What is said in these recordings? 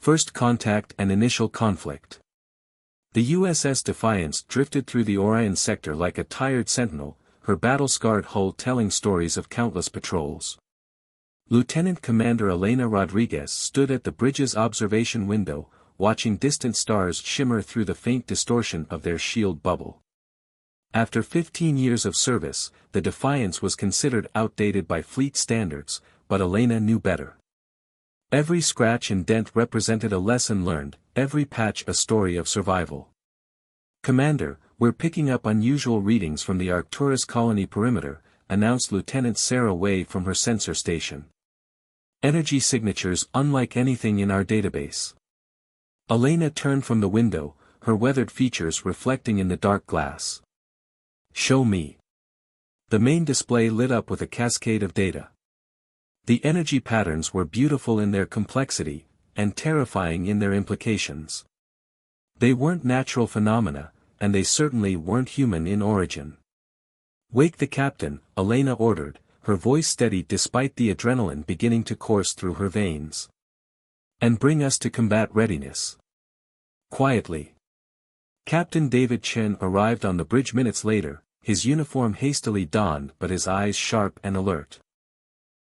First contact and initial conflict. The USS Defiance drifted through the Orion sector like a tired sentinel, her battle-scarred hull telling stories of countless patrols. Lieutenant Commander Elena Rodriguez stood at the bridge's observation window, watching distant stars shimmer through the faint distortion of their shield bubble. After 15 years of service, the Defiance was considered outdated by fleet standards, but Elena knew better. Every scratch and dent represented a lesson learned, every patch a story of survival. "Commander, we're picking up unusual readings from the Arcturus colony perimeter," announced Lieutenant Sarah Way from her sensor station. "Energy signatures unlike anything in our database." Elena turned from the window, her weathered features reflecting in the dark glass. "Show me." The main display lit up with a cascade of data. The energy patterns were beautiful in their complexity, and terrifying in their implications. They weren't natural phenomena, and they certainly weren't human in origin. "Wake the captain," Elena ordered, her voice steady despite the adrenaline beginning to course through her veins. "And bring us to combat readiness." Quietly. Captain David Chen arrived on the bridge minutes later, his uniform hastily donned but his eyes sharp and alert.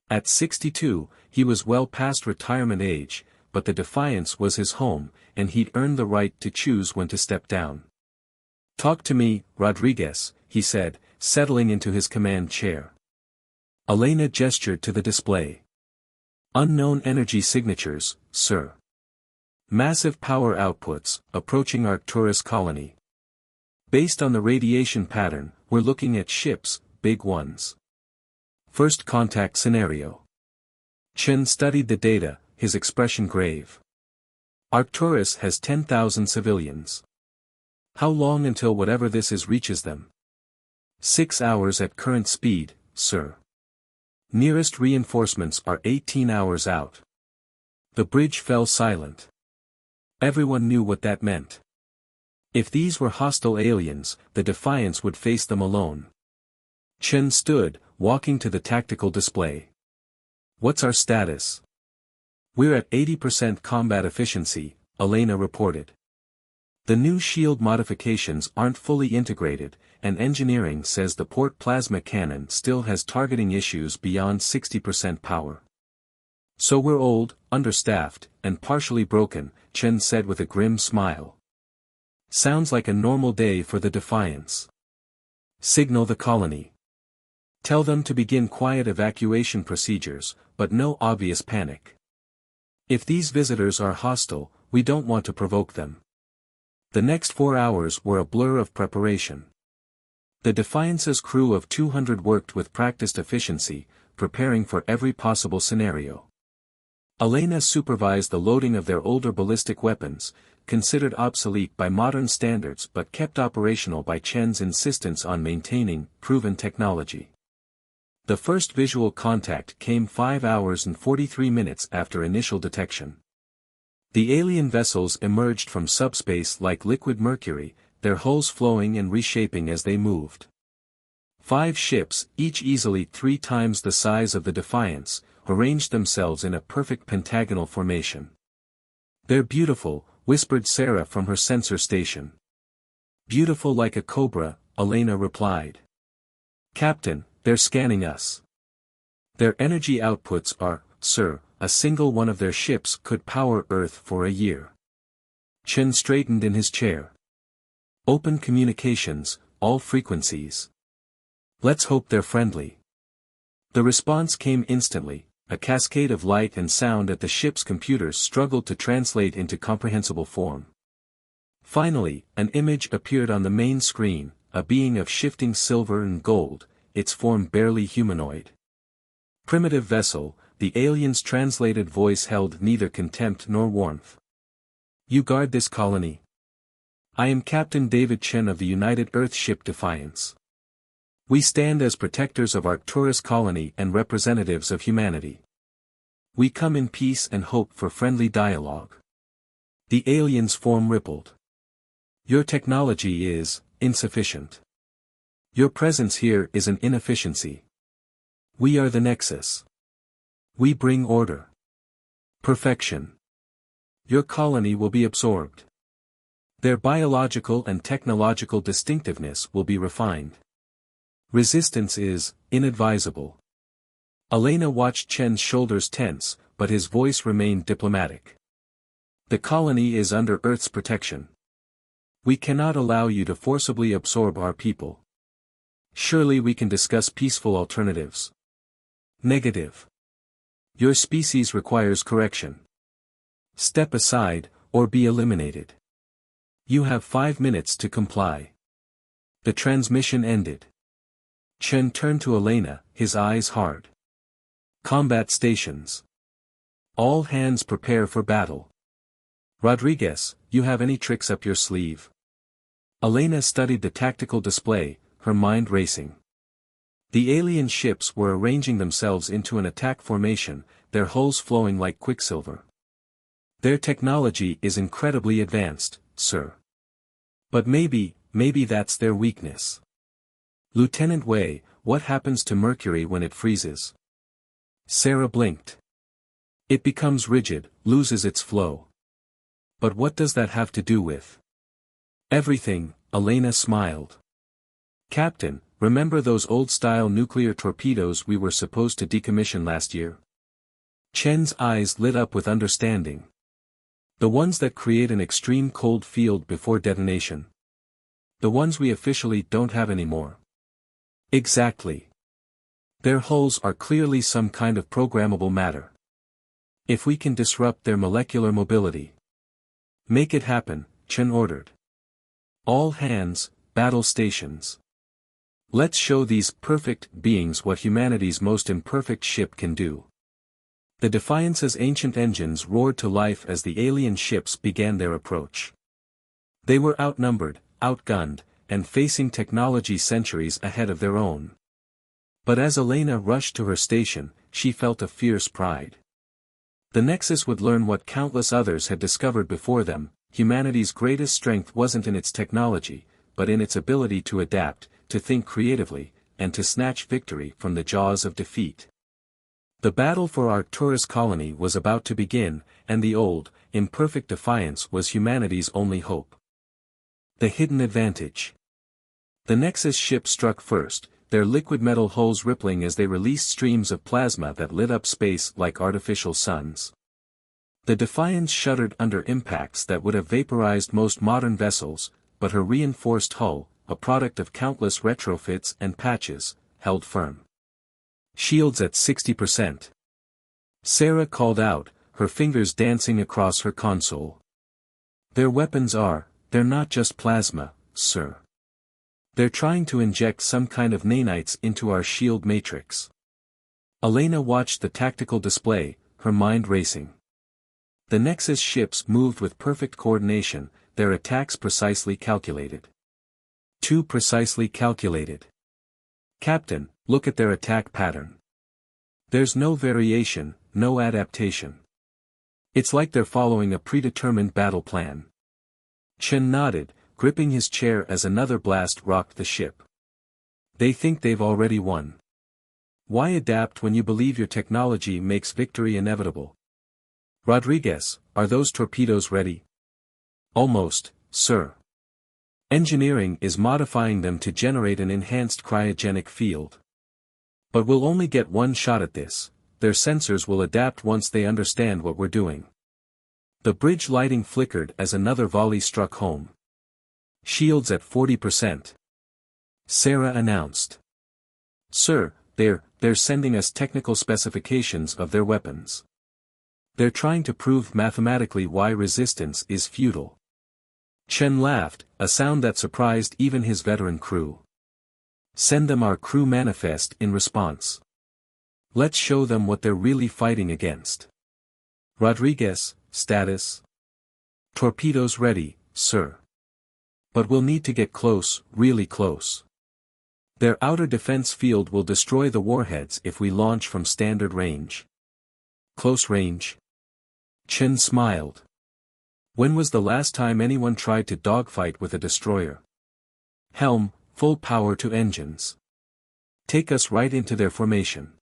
At 62, he was well past retirement age, but the Defiance was his home, and he'd earned the right to choose when to step down. "Talk to me, Rodriguez," he said, settling into his command chair. Elena gestured to the display. "Unknown energy signatures, sir. Massive power outputs, approaching Arcturus colony. Based on the radiation pattern, we're looking at ships, big ones. First contact scenario." Chen studied the data, his expression grave. "Arcturus has 10,000 civilians. How long until whatever this is reaches them?" 6 hours at current speed, sir. Nearest reinforcements are 18 hours out." The bridge fell silent. Everyone knew what that meant. If these were hostile aliens, the Defiance would face them alone. Chen stood, walking to the tactical display. "What's our status?" "We're at 80% combat efficiency," Elena reported. "The new shield modifications aren't fully integrated, and engineering says the port plasma cannon still has targeting issues beyond 60% power. So we're old, understaffed, and partially broken," Chen said with a grim smile. "Sounds like a normal day for the Defiance. Signal the colony. Tell them to begin quiet evacuation procedures, but no obvious panic. If these visitors are hostile, we don't want to provoke them." The next 4 hours were a blur of preparation. The Defiance's crew of 200 worked with practiced efficiency, preparing for every possible scenario. Elena supervised the loading of their older ballistic weapons, considered obsolete by modern standards but kept operational by Chen's insistence on maintaining proven technology. The first visual contact came 5 hours and 43 minutes after initial detection. The alien vessels emerged from subspace like liquid mercury, their hulls flowing and reshaping as they moved. 5 ships, each easily 3 times the size of the Defiance, arranged themselves in a perfect pentagonal formation. "They're beautiful," whispered Sarah from her sensor station. "Beautiful like a cobra," Elena replied. "Captain, they're scanning us. Their energy outputs are, sir, a single one of their ships could power Earth for a year." Chen straightened in his chair. "Open communications, all frequencies. Let's hope they're friendly." The response came instantly, a cascade of light and sound that the ship's computers struggled to translate into comprehensible form. Finally, an image appeared on the main screen, a being of shifting silver and gold, its form barely humanoid. "Primitive vessel," the alien's translated voice held neither contempt nor warmth. "You guard this colony?" "I am Captain David Chen of the United Earthship Defiance. We stand as protectors of Arcturus colony and representatives of humanity. We come in peace and hope for friendly dialogue." The alien's form rippled. "Your technology is insufficient. Your presence here is an inefficiency. We are the Nexus. We bring order. Perfection. Your colony will be absorbed. Their biological and technological distinctiveness will be refined. Resistance is inadvisable. Elena watched Chen's shoulders tense, but his voice remained diplomatic. The colony is under Earth's protection. We cannot allow you to forcibly absorb our people. Surely we can discuss peaceful alternatives. Negative. Your species requires correction. Step aside, or be eliminated. You have 5 minutes to comply. The transmission ended. Chen turned to Elena, his eyes hard. Combat stations. All hands prepare for battle. Rodriguez, you have any tricks up your sleeve? Elena studied the tactical display, her mind racing. The alien ships were arranging themselves into an attack formation, their hulls flowing like quicksilver. Their technology is incredibly advanced, sir. But maybe that's their weakness. Lieutenant Wei, what happens to Mercury when it freezes? Sarah blinked. It becomes rigid, loses its flow. But what does that have to do with? Everything, Elena smiled. Captain, remember those old-style nuclear torpedoes we were supposed to decommission last year? Chen's eyes lit up with understanding. The ones that create an extreme cold field before detonation. The ones we officially don't have anymore. Exactly. Their hulls are clearly some kind of programmable matter. If we can disrupt their molecular mobility. Make it happen, Chen ordered. All hands, battle stations. Let's show these perfect beings what humanity's most imperfect ship can do. The Defiance's ancient engines roared to life as the alien ships began their approach. They were outnumbered, outgunned, and facing technology centuries ahead of their own. But as Elena rushed to her station, she felt a fierce pride. The Nexus would learn what countless others had discovered before them. Humanity's greatest strength wasn't in its technology, but in its ability to adapt, to think creatively, and to snatch victory from the jaws of defeat. The battle for Arcturus colony was about to begin, and the old, imperfect Defiance was humanity's only hope. The hidden advantage. The Nexus ship struck first, their liquid metal hulls rippling as they released streams of plasma that lit up space like artificial suns. The Defiance shuddered under impacts that would have vaporized most modern vessels, but her reinforced hull, a product of countless retrofits and patches, held firm. Shields at 60%. Sarah called out, her fingers dancing across her console. Their weapons they're not just plasma, sir. They're trying to inject some kind of nanites into our shield matrix. Elena watched the tactical display, her mind racing. The Nexus ships moved with perfect coordination, their attacks precisely calculated. Too precisely calculated. Captain, look at their attack pattern. There's no variation, no adaptation. It's like they're following a predetermined battle plan. Chen nodded, gripping his chair as another blast rocked the ship. They think they've already won. Why adapt when you believe your technology makes victory inevitable? Rodriguez, are those torpedoes ready? Almost, sir. Engineering is modifying them to generate an enhanced cryogenic field. But we'll only get one shot at this, their sensors will adapt once they understand what we're doing. The bridge lighting flickered as another volley struck home. Shields at 40%. Sarah announced. Sir, they're sending us technical specifications of their weapons. They're trying to prove mathematically why resistance is futile. Chen laughed, a sound that surprised even his veteran crew. Send them our crew manifest in response. Let's show them what they're really fighting against. Rodriguez, status. Torpedoes ready, sir. But we'll need to get close, really close. Their outer defense field will destroy the warheads if we launch from standard range. Close range? Chen smiled. When was the last time anyone tried to dogfight with a destroyer? Helm, full power to engines. Take us right into their formation.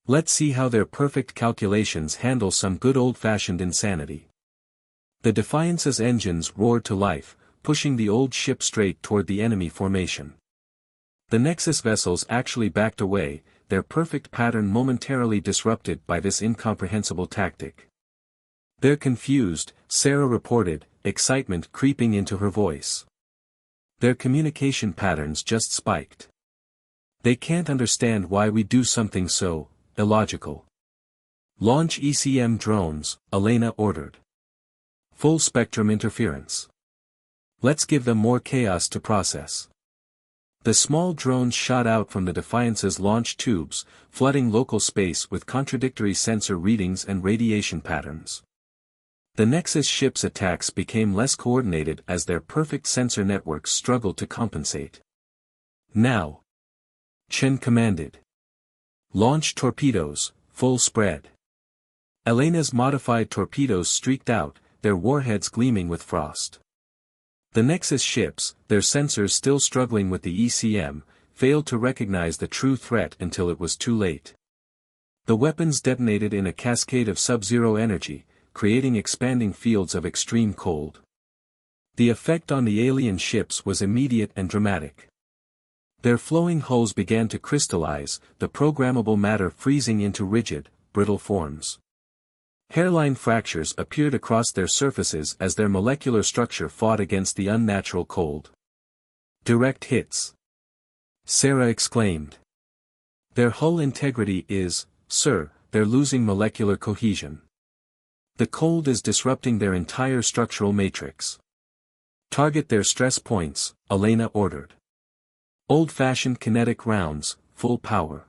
Let's see how their perfect calculations handle some good old-fashioned insanity. The Defiance's engines roared to life, pushing the old ship straight toward the enemy formation. The Nexus vessels actually backed away, their perfect pattern momentarily disrupted by this incomprehensible tactic. "They're confused," Sarah reported, excitement creeping into her voice. "Their communication patterns just spiked. They can't understand why we do something so illogical." "Launch ECM drones," Elena ordered. "Full spectrum interference. Let's give them more chaos to process." The small drones shot out from the Defiance's launch tubes, flooding local space with contradictory sensor readings and radiation patterns. The Nexus ship's attacks became less coordinated as their perfect sensor networks struggled to compensate. "Now," Chen commanded. "Launch torpedoes, full spread." Elena's modified torpedoes streaked out, their warheads gleaming with frost. The Nexus ships, their sensors still struggling with the ECM, failed to recognize the true threat until it was too late. The weapons detonated in a cascade of sub-zero energy, creating expanding fields of extreme cold. The effect on the alien ships was immediate and dramatic. Their flowing hulls began to crystallize, the programmable matter freezing into rigid, brittle forms. Hairline fractures appeared across their surfaces as their molecular structure fought against the unnatural cold. "Direct hits," Sarah exclaimed. "Their hull integrity is, sir, they're losing molecular cohesion. The cold is disrupting their entire structural matrix." "Target their stress points," Elena ordered. "Old-fashioned kinetic rounds, full power.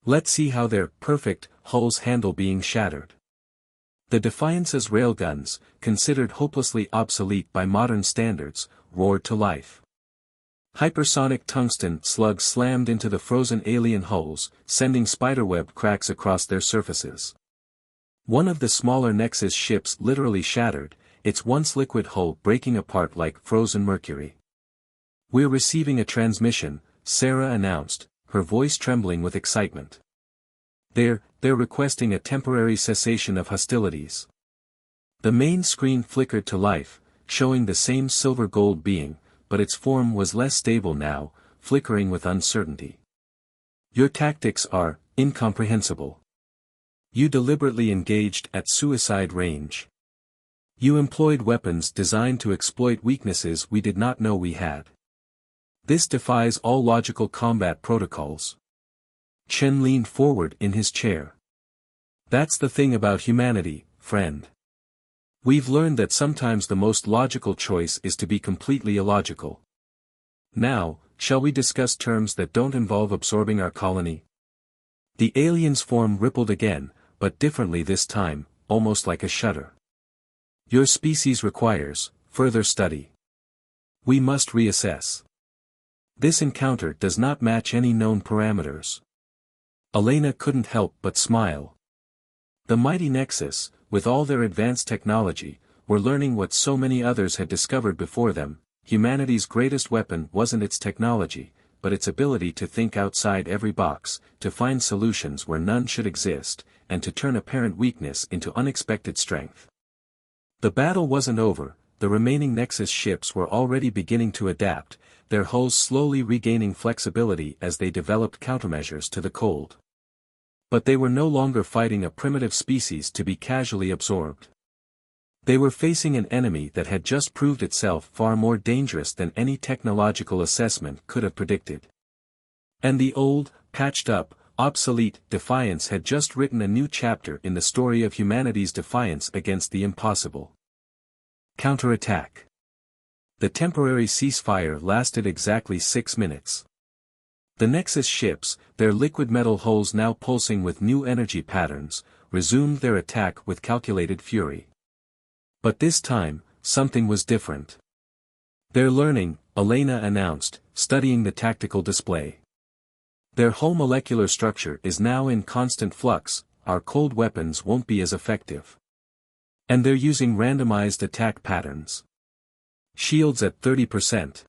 Let's see how their perfect hulls handle being shattered." The Defiance's railguns, considered hopelessly obsolete by modern standards, roared to life. Hypersonic tungsten slugs slammed into the frozen alien hulls, sending spiderweb cracks across their surfaces. One of the smaller Nexus ships literally shattered, its once liquid hull breaking apart like frozen mercury. "We're receiving a transmission," Sarah announced, her voice trembling with excitement. They're requesting a temporary cessation of hostilities." The main screen flickered to life, showing the same silver-gold being, but its form was less stable now, flickering with uncertainty. "Your tactics are incomprehensible. You deliberately engaged at suicide range. You employed weapons designed to exploit weaknesses we did not know we had. This defies all logical combat protocols." Chen leaned forward in his chair. "That's the thing about humanity, friend. We've learned that sometimes the most logical choice is to be completely illogical. Now, shall we discuss terms that don't involve absorbing our colony?" The alien's form rippled again, but differently this time, almost like a shudder. "Your species requires further study. We must reassess. This encounter does not match any known parameters." Elena couldn't help but smile. The mighty Nexus, with all their advanced technology, were learning what so many others had discovered before them. Humanity's greatest weapon wasn't its technology, but its ability to think outside every box, to find solutions where none should exist, and to turn apparent weakness into unexpected strength. The battle wasn't over, the remaining Nexus ships were already beginning to adapt, their hulls slowly regaining flexibility as they developed countermeasures to the cold. But they were no longer fighting a primitive species to be casually absorbed. They were facing an enemy that had just proved itself far more dangerous than any technological assessment could have predicted. And the old, patched up, obsolete Defiance had just written a new chapter in the story of humanity's defiance against the impossible. Counterattack. The temporary ceasefire lasted exactly 6 minutes. The Nexus ships, their liquid metal hulls now pulsing with new energy patterns, resumed their attack with calculated fury. But this time, something was different. "They're learning," Elena announced, studying the tactical display. "Their whole molecular structure is now in constant flux, our cold weapons won't be as effective. And they're using randomized attack patterns. Shields at 30%.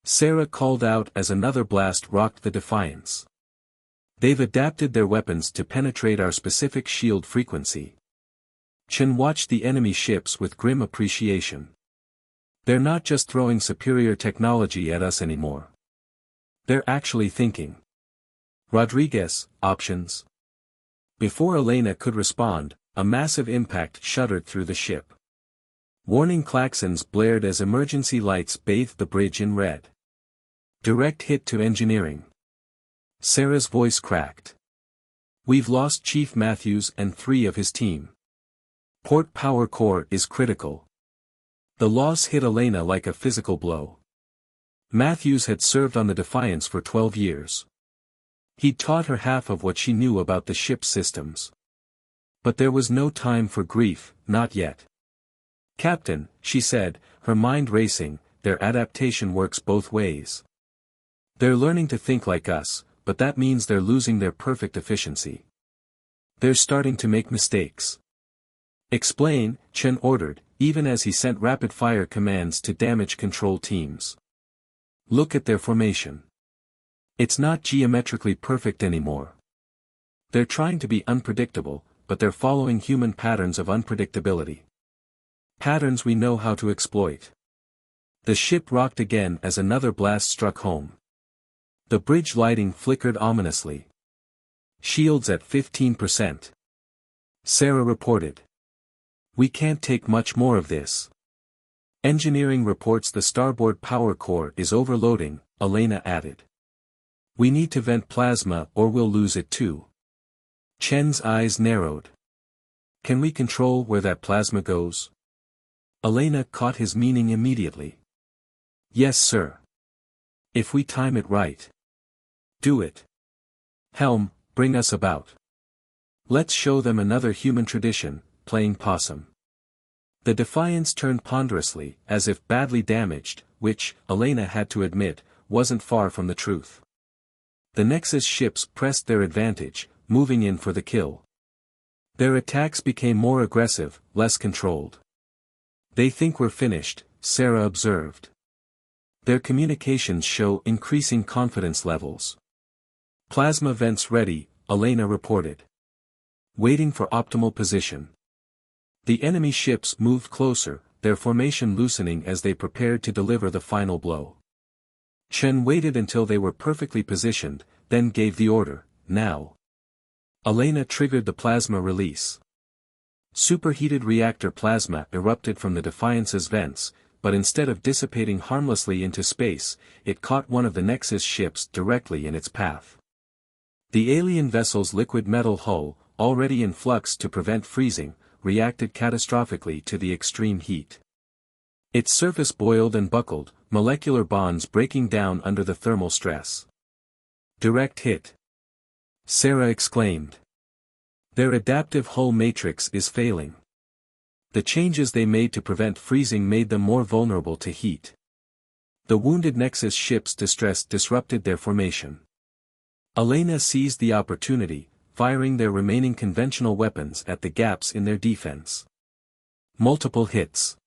Sarah called out as another blast rocked the Defiance. "They've adapted their weapons to penetrate our specific shield frequency." Chen watched the enemy ships with grim appreciation. They're not just throwing superior technology at us anymore. They're actually thinking. Rodriguez, options. Before Elena could respond, a massive impact shuddered through the ship. Warning klaxons blared as emergency lights bathed the bridge in red. Direct hit to engineering. Sarah's voice cracked. We've lost Chief Matthews and 3 of his team. Port power core is critical. The loss hit Elena like a physical blow. Matthews had served on the Defiance for 12 years. He'd taught her half of what she knew about the ship's systems. But there was no time for grief, not yet. Captain, she said, her mind racing, their adaptation works both ways. They're learning to think like us, but that means they're losing their perfect efficiency. They're starting to make mistakes. Explain, Chen ordered, even as he sent rapid-fire commands to damage control teams. Look at their formation. It's not geometrically perfect anymore. They're trying to be unpredictable, but they're following human patterns of unpredictability. Patterns we know how to exploit. The ship rocked again as another blast struck home. The bridge lighting flickered ominously. Shields at 15%. Sarah reported. We can't take much more of this. Engineering reports the starboard power core is overloading, Elena added. We need to vent plasma or we'll lose it too. Chen's eyes narrowed. Can we control where that plasma goes? Elena caught his meaning immediately. Yes, sir. If we time it right. Do it. Helm, bring us about. Let's show them another human tradition, playing possum. The Defiance turned ponderously, as if badly damaged, which, Elena had to admit, wasn't far from the truth. The Nexus ships pressed their advantage, moving in for the kill. Their attacks became more aggressive, less controlled. They think we're finished, Sarah observed. Their communications show increasing confidence levels. Plasma vents ready, Elena reported. Waiting for optimal position. The enemy ships moved closer, their formation loosening as they prepared to deliver the final blow. Chen waited until they were perfectly positioned, then gave the order, now. Elena triggered the plasma release. Superheated reactor plasma erupted from the Defiance's vents, but instead of dissipating harmlessly into space, it caught one of the Nexus ships directly in its path. The alien vessel's liquid metal hull, already in flux to prevent freezing, reacted catastrophically to the extreme heat. Its surface boiled and buckled, molecular bonds breaking down under the thermal stress. Direct hit. Sarah exclaimed. Their adaptive hull matrix is failing. The changes they made to prevent freezing made them more vulnerable to heat. The wounded Nexus ship's distress disrupted their formation. Elena seized the opportunity, firing their remaining conventional weapons at the gaps in their defense. Multiple hits.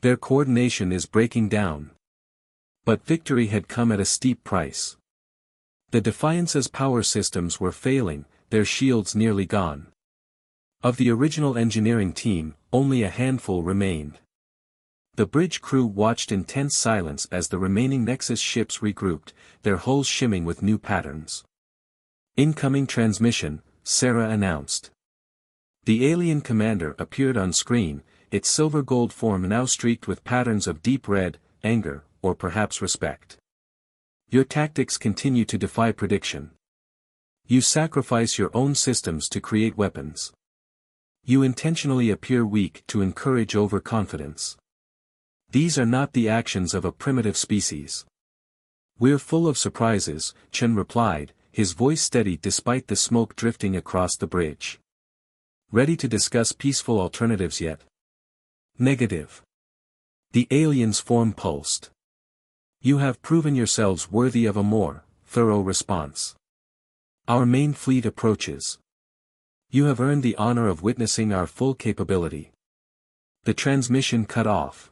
Their coordination is breaking down. But victory had come at a steep price. The Defiance's power systems were failing, their shields nearly gone. Of the original engineering team, only a handful remained. The bridge crew watched in tense silence as the remaining Nexus ships regrouped, their hulls shimming with new patterns. Incoming transmission, Sarah announced. The alien commander appeared on screen, its silver-gold form now streaked with patterns of deep red, anger, or perhaps respect. Your tactics continue to defy prediction. You sacrifice your own systems to create weapons. You intentionally appear weak to encourage overconfidence. These are not the actions of a primitive species. We're full of surprises, Chen replied, his voice steady despite the smoke drifting across the bridge. Ready to discuss peaceful alternatives yet? Negative. The alien's form pulsed. You have proven yourselves worthy of a more thorough response. Our main fleet approaches. You have earned the honor of witnessing our full capability. The transmission cut off.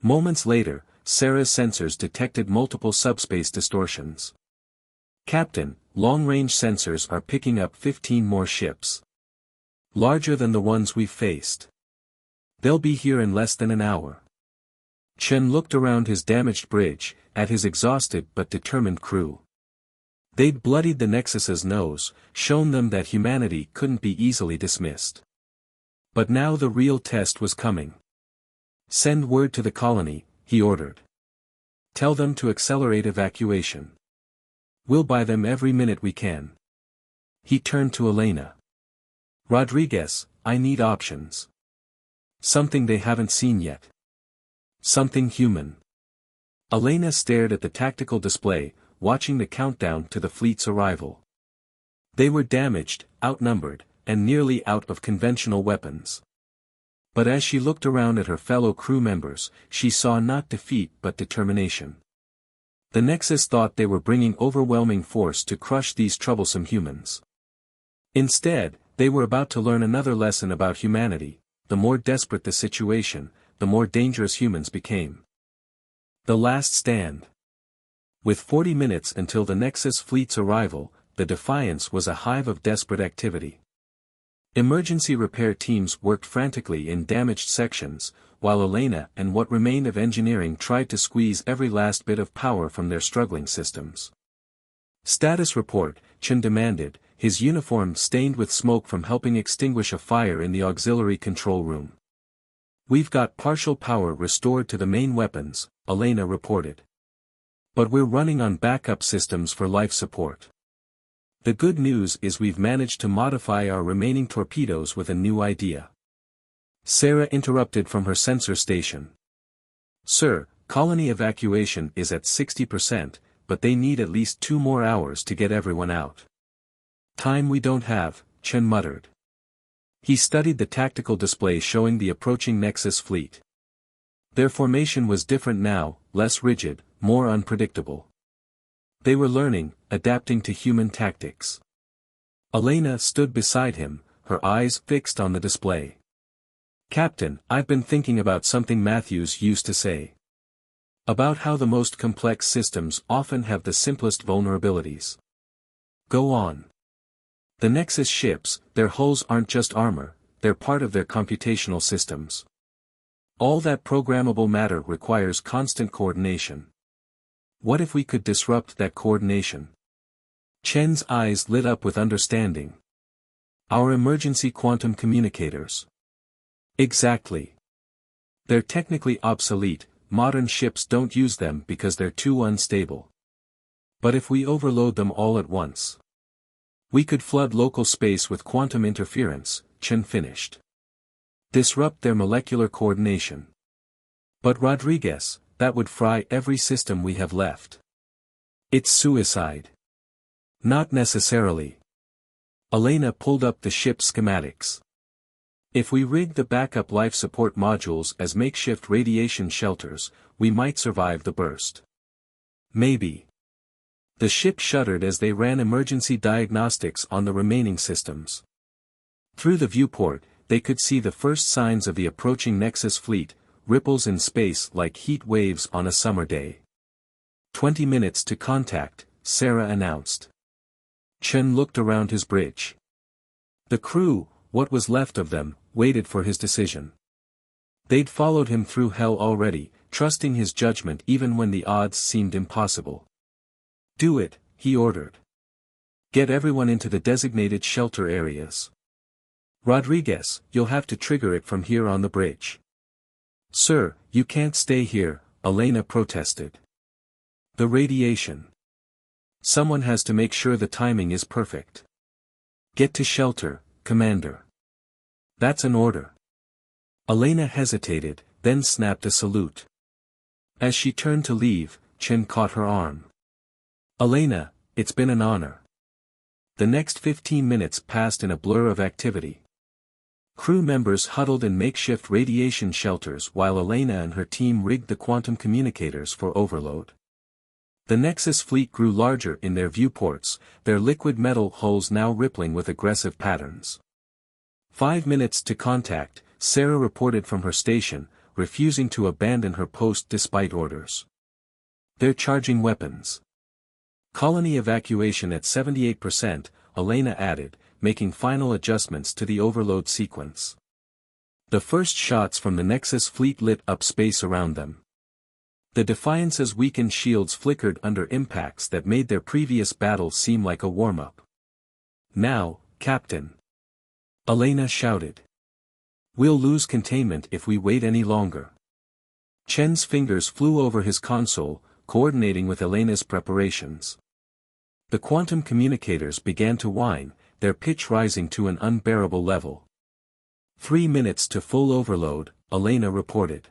Moments later, Sarah's sensors detected multiple subspace distortions. Captain, long-range sensors are picking up 15 more ships. Larger than the ones we've faced. They'll be here in less than an hour. Chen looked around his damaged bridge, at his exhausted but determined crew. They'd bloodied the Nexus's nose, shown them that humanity couldn't be easily dismissed. But now the real test was coming. Send word to the colony, he ordered. Tell them to accelerate evacuation. We'll buy them every minute we can. He turned to Elena. Rodriguez, I need options. Something they haven't seen yet. Something human. Elena stared at the tactical display, watching the countdown to the fleet's arrival. They were damaged, outnumbered, and nearly out of conventional weapons. But as she looked around at her fellow crew members, she saw not defeat but determination. The Nexus thought they were bringing overwhelming force to crush these troublesome humans. Instead, they were about to learn another lesson about humanity. The more desperate the situation, the more dangerous humans became. The last stand. With 40 minutes until the Nexus fleet's arrival, the Defiance was a hive of desperate activity. Emergency repair teams worked frantically in damaged sections, while Elena and what remained of engineering tried to squeeze every last bit of power from their struggling systems. Status report, Chen demanded, his uniform stained with smoke from helping extinguish a fire in the auxiliary control room. We've got partial power restored to the main weapons, Elena reported. But we're running on backup systems for life support. The good news is we've managed to modify our remaining torpedoes with a new idea. Sarah interrupted from her sensor station. Sir, colony evacuation is at 60%, but they need at least 2 more hours to get everyone out. Time we don't have, Chen muttered. He studied the tactical display showing the approaching Nexus fleet. Their formation was different now, less rigid, more unpredictable. They were learning, adapting to human tactics. Elena stood beside him, her eyes fixed on the display. Captain, I've been thinking about something Matthews used to say. About how the most complex systems often have the simplest vulnerabilities. Go on. The Nexus ships, their hulls aren't just armor, they're part of their computational systems. All that programmable matter requires constant coordination. What if we could disrupt that coordination? Chen's eyes lit up with understanding. Our emergency quantum communicators. Exactly. They're technically obsolete, modern ships don't use them because they're too unstable. But if we overload them all at once, we could flood local space with quantum interference, Chen finished. Disrupt their molecular coordination. But Rodriguez, that would fry every system we have left. It's suicide. Not necessarily. Elena pulled up the ship's schematics. If we rig the backup life support modules as makeshift radiation shelters, we might survive the burst. Maybe. The ship shuddered as they ran emergency diagnostics on the remaining systems. Through the viewport, they could see the first signs of the approaching Nexus fleet, ripples in space like heat waves on a summer day. 20 minutes to contact, Sarah announced. Chen looked around his bridge. The crew, what was left of them, waited for his decision. They'd followed him through hell already, trusting his judgment even when the odds seemed impossible. Do it, he ordered. Get everyone into the designated shelter areas. Rodriguez, you'll have to trigger it from here on the bridge. Sir, you can't stay here, Elena protested. The radiation. Someone has to make sure the timing is perfect. Get to shelter, Commander. That's an order. Elena hesitated, then snapped a salute. As she turned to leave, Chen caught her arm. Elena, it's been an honor. The next 15 minutes passed in a blur of activity. Crew members huddled in makeshift radiation shelters while Elena and her team rigged the quantum communicators for overload. The Nexus fleet grew larger in their viewports, their liquid metal hulls now rippling with aggressive patterns. 5 minutes to contact, Sarah reported from her station, refusing to abandon her post despite orders. They're charging weapons. Colony evacuation at 78%, Elena added, making final adjustments to the overload sequence. The first shots from the Nexus fleet lit up space around them. The Defiance's weakened shields flickered under impacts that made their previous battle seem like a warm-up. "Now, Captain," Elena shouted. "We'll lose containment if we wait any longer." Chen's fingers flew over his console, coordinating with Elena's preparations. The quantum communicators began to whine, their pitch rising to an unbearable level. 3 minutes to full overload, Elena reported.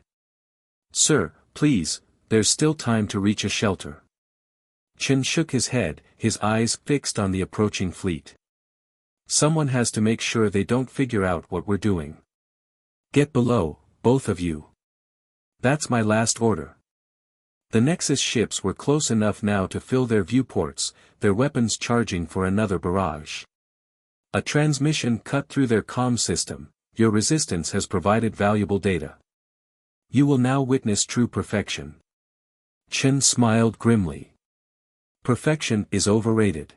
"Sir, please, there's still time to reach a shelter." Chen shook his head, his eyes fixed on the approaching fleet. "Someone has to make sure they don't figure out what we're doing. Get below, both of you. That's my last order." The Nexus ships were close enough now to fill their viewports, their weapons charging for another barrage. A transmission cut through their comm system. "Your resistance has provided valuable data. You will now witness true perfection." Chen smiled grimly. Perfection is overrated.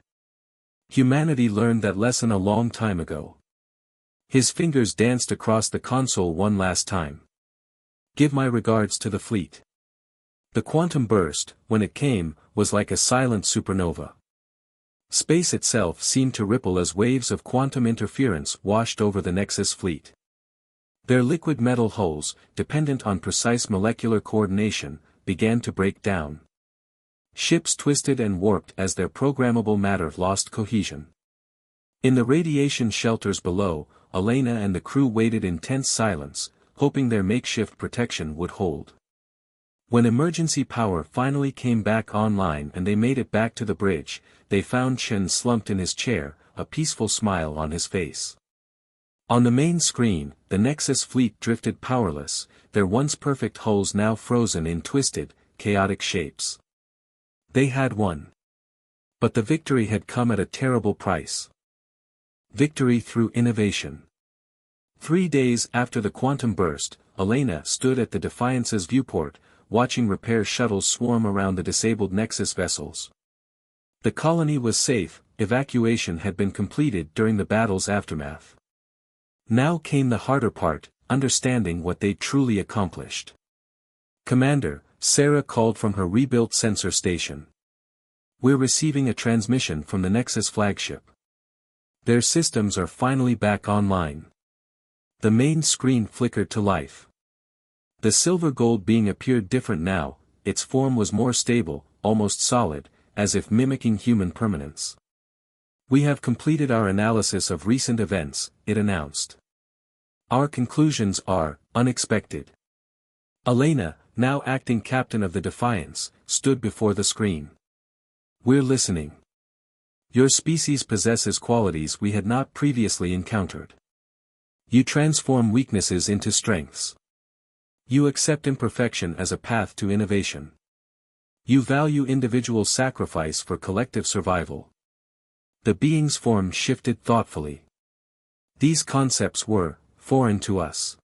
Humanity learned that lesson a long time ago. His fingers danced across the console one last time. "Give my regards to the fleet." The quantum burst, when it came, was like a silent supernova. Space itself seemed to ripple as waves of quantum interference washed over the Nexus fleet. Their liquid metal hulls, dependent on precise molecular coordination, began to break down. Ships twisted and warped as their programmable matter lost cohesion. In the radiation shelters below, Elena and the crew waited in tense silence, hoping their makeshift protection would hold. When emergency power finally came back online and they made it back to the bridge, they found Chen slumped in his chair, a peaceful smile on his face. On the main screen, the Nexus fleet drifted powerless, their once perfect hulls now frozen in twisted, chaotic shapes. They had won. But the victory had come at a terrible price. Victory through innovation. 3 days after the quantum burst, Elena stood at the Defiance's viewport, watching repair shuttles swarm around the disabled Nexus vessels. The colony was safe, evacuation had been completed during the battle's aftermath. Now came the harder part, understanding what they'd truly accomplished. "Commander," Sarah called from her rebuilt sensor station. "We're receiving a transmission from the Nexus flagship. Their systems are finally back online." The main screen flickered to life. The silver-gold being appeared different now, its form was more stable, almost solid, as if mimicking human permanence. "We have completed our analysis of recent events," it announced. "Our conclusions are unexpected." Elena, now acting captain of the Defiance, stood before the screen. "We're listening. Your species possesses qualities we had not previously encountered. You transform weaknesses into strengths. You accept imperfection as a path to innovation. You value individual sacrifice for collective survival." The being's form shifted thoughtfully. "These concepts were foreign to us.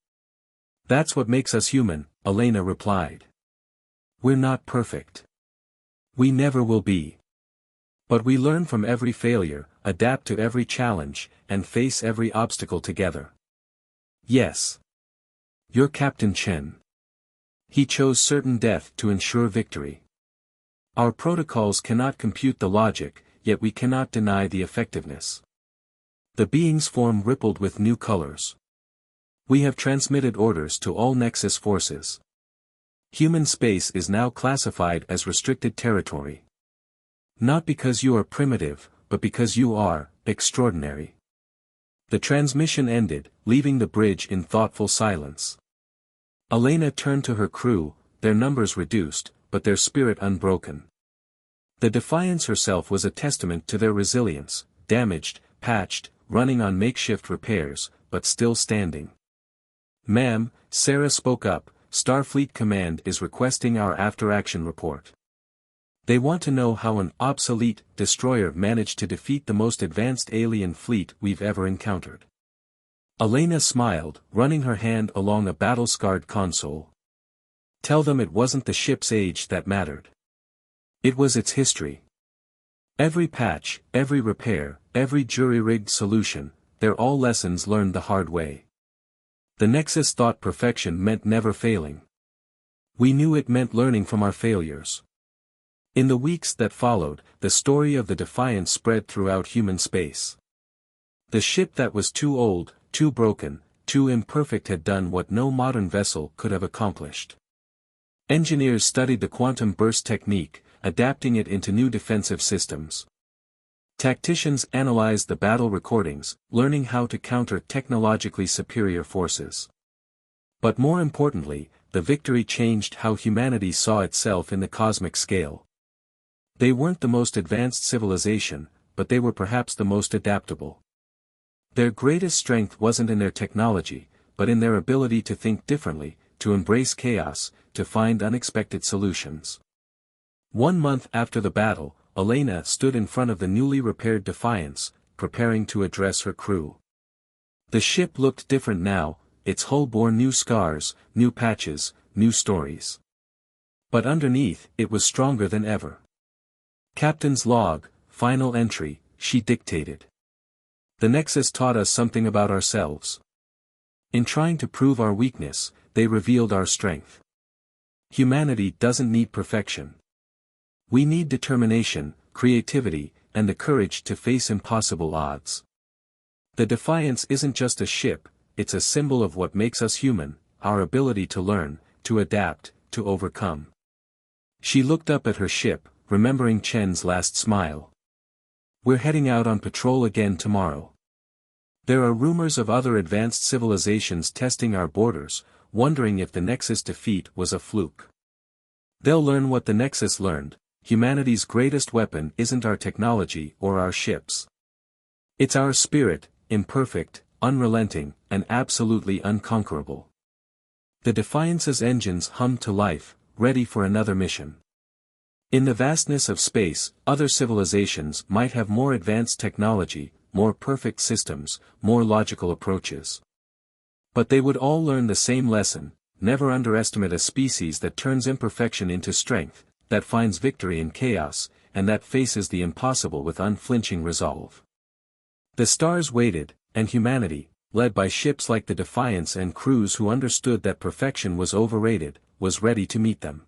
That's what makes us human," Elena replied. "We're not perfect. We never will be. But we learn from every failure, adapt to every challenge, and face every obstacle together." "Yes. You're Captain Chen. He chose certain death to ensure victory. Our protocols cannot compute the logic, yet we cannot deny the effectiveness." The being's form rippled with new colors. "We have transmitted orders to all Nexus forces. Human space is now classified as restricted territory. Not because you are primitive, but because you are extraordinary." The transmission ended, leaving the bridge in thoughtful silence. Elena turned to her crew, their numbers reduced, but their spirit unbroken. The Defiance herself was a testament to their resilience, damaged, patched, running on makeshift repairs, but still standing. "Ma'am," Sarah spoke up, "Starfleet Command is requesting our after-action report. They want to know how an obsolete destroyer managed to defeat the most advanced alien fleet we've ever encountered." Elena smiled, running her hand along a battle-scarred console. "Tell them it wasn't the ship's age that mattered. It was its history. Every patch, every repair, every jury-rigged solution, they're all lessons learned the hard way. The Nexus thought perfection meant never failing. We knew it meant learning from our failures. In the weeks that followed, the story of the Defiance spread throughout human space. The ship that was too old, too broken, too imperfect had done what no modern vessel could have accomplished. Engineers studied the quantum burst technique, adapting it into new defensive systems. Tacticians analyzed the battle recordings, learning how to counter technologically superior forces. But more importantly, the victory changed how humanity saw itself in the cosmic scale. They weren't the most advanced civilization, but they were perhaps the most adaptable. Their greatest strength wasn't in their technology, but in their ability to think differently, to embrace chaos, to find unexpected solutions. 1 month after the battle, Elena stood in front of the newly repaired Defiance, preparing to address her crew. The ship looked different now, its hull bore new scars, new patches, new stories. But underneath, it was stronger than ever. Captain's log, final entry, she dictated. The Nexus taught us something about ourselves. In trying to prove our weakness, they revealed our strength. Humanity doesn't need perfection. We need determination, creativity, and the courage to face impossible odds. The Defiance isn't just a ship, it's a symbol of what makes us human, our ability to learn, to adapt, to overcome. She looked up at her ship, remembering Chen's last smile. We're heading out on patrol again tomorrow. There are rumors of other advanced civilizations testing our borders, wondering if the Nexus defeat was a fluke. They'll learn what the Nexus learned: humanity's greatest weapon isn't our technology or our ships. It's our spirit, imperfect, unrelenting, and absolutely unconquerable. The Defiance's engines hummed to life, ready for another mission. In the vastness of space, other civilizations might have more advanced technology, more perfect systems, more logical approaches. But they would all learn the same lesson: never underestimate a species that turns imperfection into strength, that finds victory in chaos, and that faces the impossible with unflinching resolve. The stars waited, and humanity, led by ships like the Defiance and crews who understood that perfection was overrated, was ready to meet them.